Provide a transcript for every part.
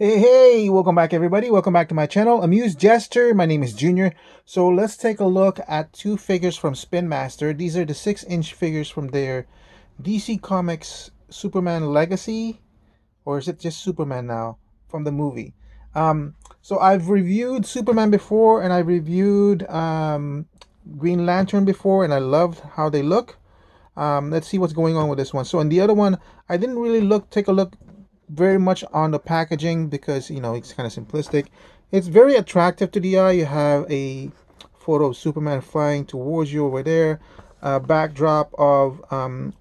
Hey, welcome back everybody. Welcome back to my channel, Amused Jester. My name is Junior. So let's take a look at two figures from Spinmaster. These are the 6-inch figures from their DC Comics Superman Legacy, or is it just Superman now from the movie? So I've reviewed Superman before, and I reviewed Green Lantern before, and I loved how they look. Let's see what's going on with this one. So in the other one, I didn't really take a look very much on the packaging because it's kind of simplistic. It's very attractive to the eye. You have a photo of Superman flying towards you over there, a backdrop of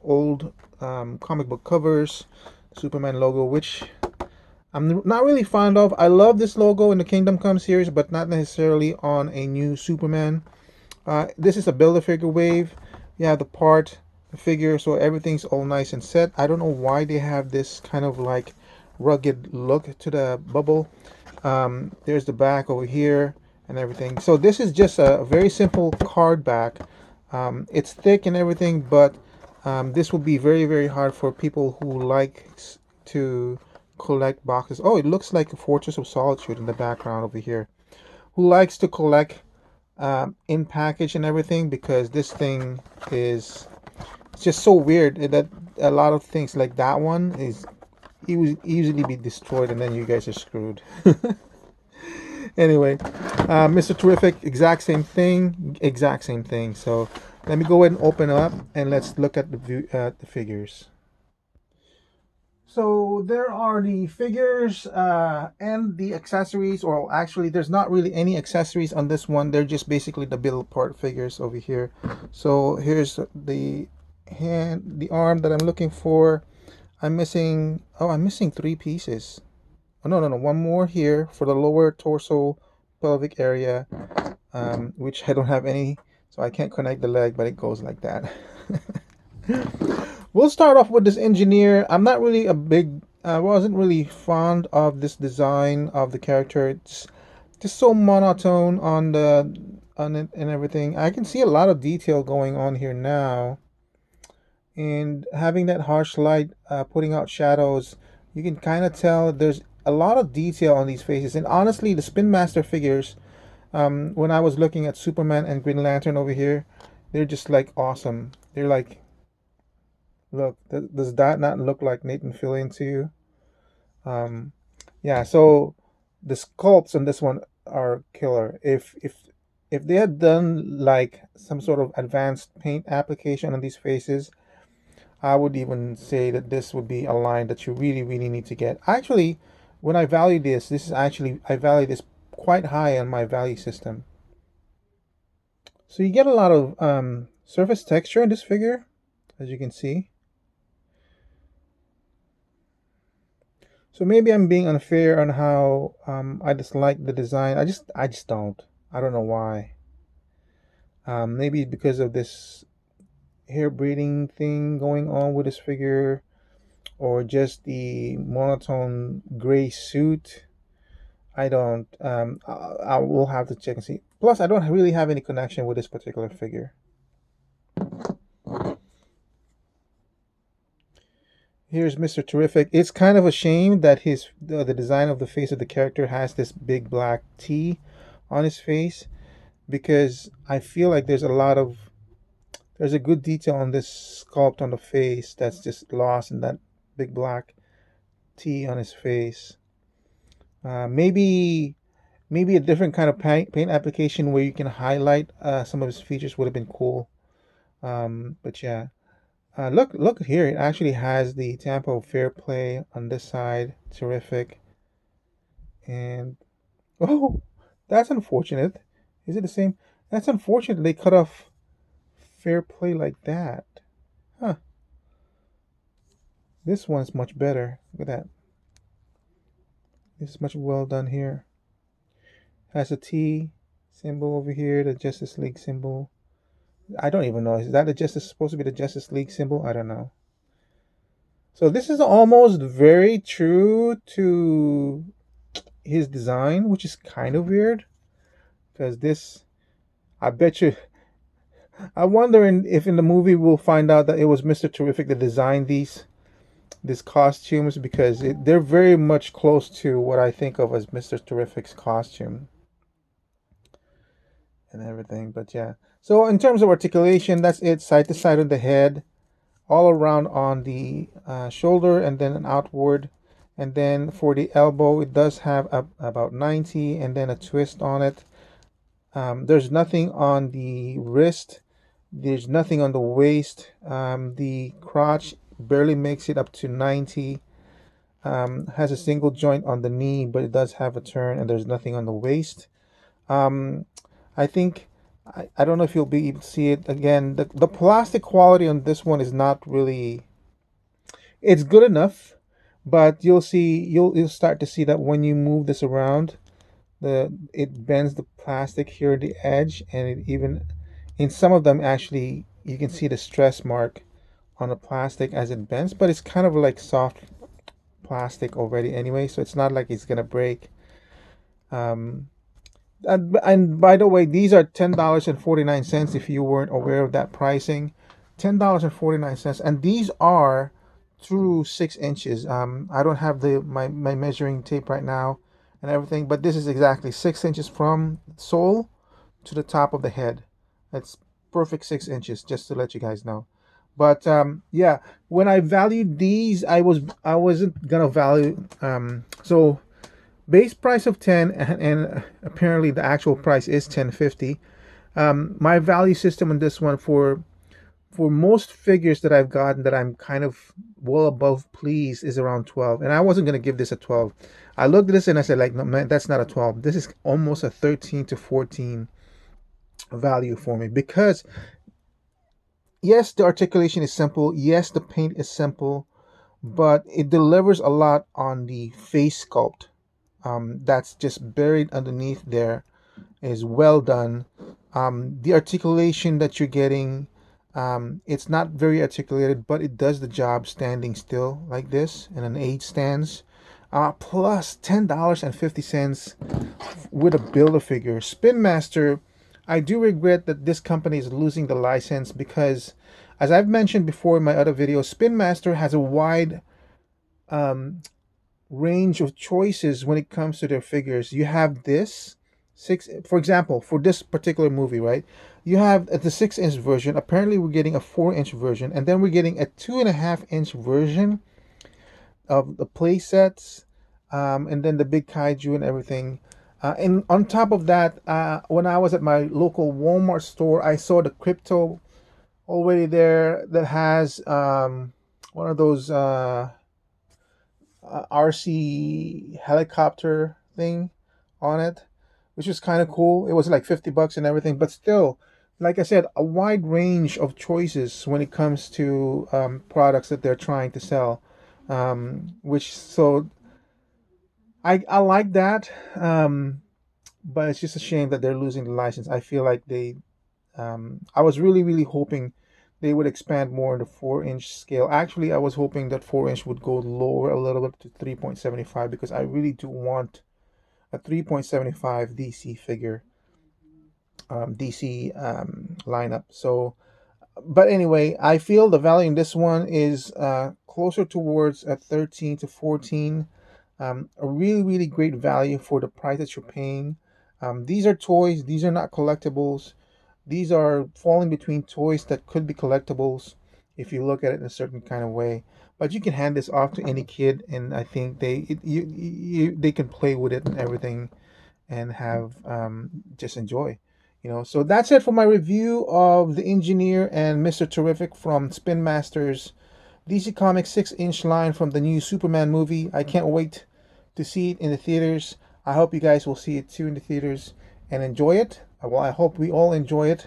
old comic book covers, Superman logo, which I'm not really fond of. I love this logo in the Kingdom Come series, but not necessarily on a new Superman. This is a Build-A-Figure wave. You have the figure, so everything's all nice and set. I don't know why they have this kind of like rugged look to the bubble. There's the back over here and everything. So this is just a very simple card back. It's thick and everything, but this would be very, very hard for people who like to collect boxes. Oh, it looks like a Fortress of Solitude in the background over here. Who likes to collect in package and everything, because this thing is, it's just so weird that a lot of things like that one is easily be destroyed, and then you guys are screwed. Anyway, Mr. Terrific, exact same thing, exact same thing. So let me go ahead and open up and let's look at the figures. So there are the figures and the accessories, or actually there's not really any accessories on this one. They're just basically the build part figures over here. So here's the hand, the arm that I'm looking for. I'm missing, oh, I'm missing 3 pieces. Oh, no, one more here for the lower torso pelvic area, which I don't have any, so I can't connect the leg, but it goes like that. We'll start off with this engineer. I'm not really I wasn't really fond of this design of the character. It's just so monotone on it and everything. I can see a lot of detail going on here now, and having that harsh light putting out shadows, you can kind of tell there's a lot of detail on these faces. And honestly, the Spin Master figures, when I was looking at Superman and Green Lantern over here, they're just like awesome. They're like, look, does that not look like Nathan Fillion to you? Yeah, so the sculpts on this one are killer. If they had done like some sort of advanced paint application on these faces, I would even say that this would be a line that you really, really need to get. Actually, when I value this is actually, I value this quite high on my value system. So you get a lot of surface texture in this figure, as you can see. So maybe I'm being unfair on how I dislike the design. I just don't. I don't know why. Maybe because of this hair braiding thing going on with this figure, or just the monotone gray suit. I don't. I will have to check and see. Plus, I don't really have any connection with this particular figure. Here's Mr. Terrific. It's kind of a shame that the design of the face of the character has this big black T on his face, because I feel like there's a good detail on this sculpt on the face that's just lost in that big black T on his face. Maybe a different kind of paint application where you can highlight some of his features would have been cool. But yeah. Look here. It actually has the Tampa Fair Play on this side. Terrific. And oh, that's unfortunate. Is it the same? That's unfortunate. They cut off Fair Play like that. Huh. This one's much better. Look at that. This is much well done here. Has a T symbol over here, the Justice League symbol. I don't even know. Is that supposed to be the Justice League symbol? I don't know. So this is almost very true to his design, which is kind of weird. Because this, I bet you, I'm wondering if in the movie we'll find out that it was Mr. Terrific that designed these these costumes because they're very much close to what I think of as Mr. Terrific's costume and everything. But yeah, so in terms of articulation, that's it. Side to side on the head, all around on the shoulder, and then an outward. And then for the elbow, it does have about 90 and then a twist on it. There's nothing on the wrist. There's nothing on the waist. The crotch barely makes it up to 90. Has a single joint on the knee, but it does have a turn, and there's nothing on the waist. Um, I think I don't know if you'll be able to see it again. The plastic quality on this one is not really. It's good enough, but you'll start to see that when you move this around, it bends the plastic here at the edge, and it even in some of them actually you can see the stress mark on the plastic as it bends, but it's kind of like soft plastic already anyway, so it's not like it's gonna break. Um, and by the way, these are $10.49 if you weren't aware of that pricing. $10.49, and these are true 6 inches. I don't have my measuring tape right now and everything, but this is exactly 6 inches from sole to the top of the head. That's perfect 6 inches, just to let you guys know. But yeah, when I valued these, I wasn't gonna value so base price of 10, and apparently the actual price is 10.50. My value system on this one for most figures that I've gotten that I'm kind of well above please is around 12, and I wasn't gonna give this a 12. I looked at this and I said, like, no man, that's not a 12. This is almost a 13 to 14 value for me, because yes, the articulation is simple, yes, the paint is simple, but it delivers a lot on the face sculpt. That's just buried underneath there is well done. The articulation that you're getting, it's not very articulated, but it does the job standing still like this in an 8 stands. Plus $10.50 with a Build-A-Figure. Spinmaster, I do regret that this company is losing the license because, as I've mentioned before in my other videos, Spinmaster has a wide range of choices when it comes to their figures. You have this six, for example, for this particular movie, right? You have the 6 inch version. Apparently, we're getting a 4 inch version, and then we're getting a 2.5 inch version of the play sets, and then the big kaiju and everything. And on top of that, when I was at my local Walmart store, I saw the crypto already there that has one of those RC helicopter thing on it, which was kind of cool. It was like $50 and everything, but still, like I said, a wide range of choices when it comes to products that they're trying to sell. Which so I like that, but it's just a shame that they're losing the license. I feel like I was really hoping they would expand more in the 4 inch scale. Actually, I was hoping that 4 inch would go lower a little bit to 3.75 because I really do want a 3.75 DC figure, DC lineup. So, but anyway, I feel the value in this one is closer towards a 13 to 14. A really great value for the price that you're paying. These are toys. These are not collectibles. These are falling between toys that could be collectibles if you look at it in a certain kind of way. But you can hand this off to any kid, and I think they can play with it and everything, and have just enjoy. So that's it for my review of the Engineer and Mr. Terrific from Spin Masters DC Comics 6 inch line from the new Superman movie. I can't wait to see it in the theaters. I hope you guys will see it too in the theaters and enjoy it. Well, I hope we all enjoy it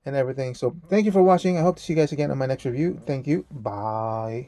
and everything. So thank you for watching. I hope to see you guys again on my next review. Thank you. Bye.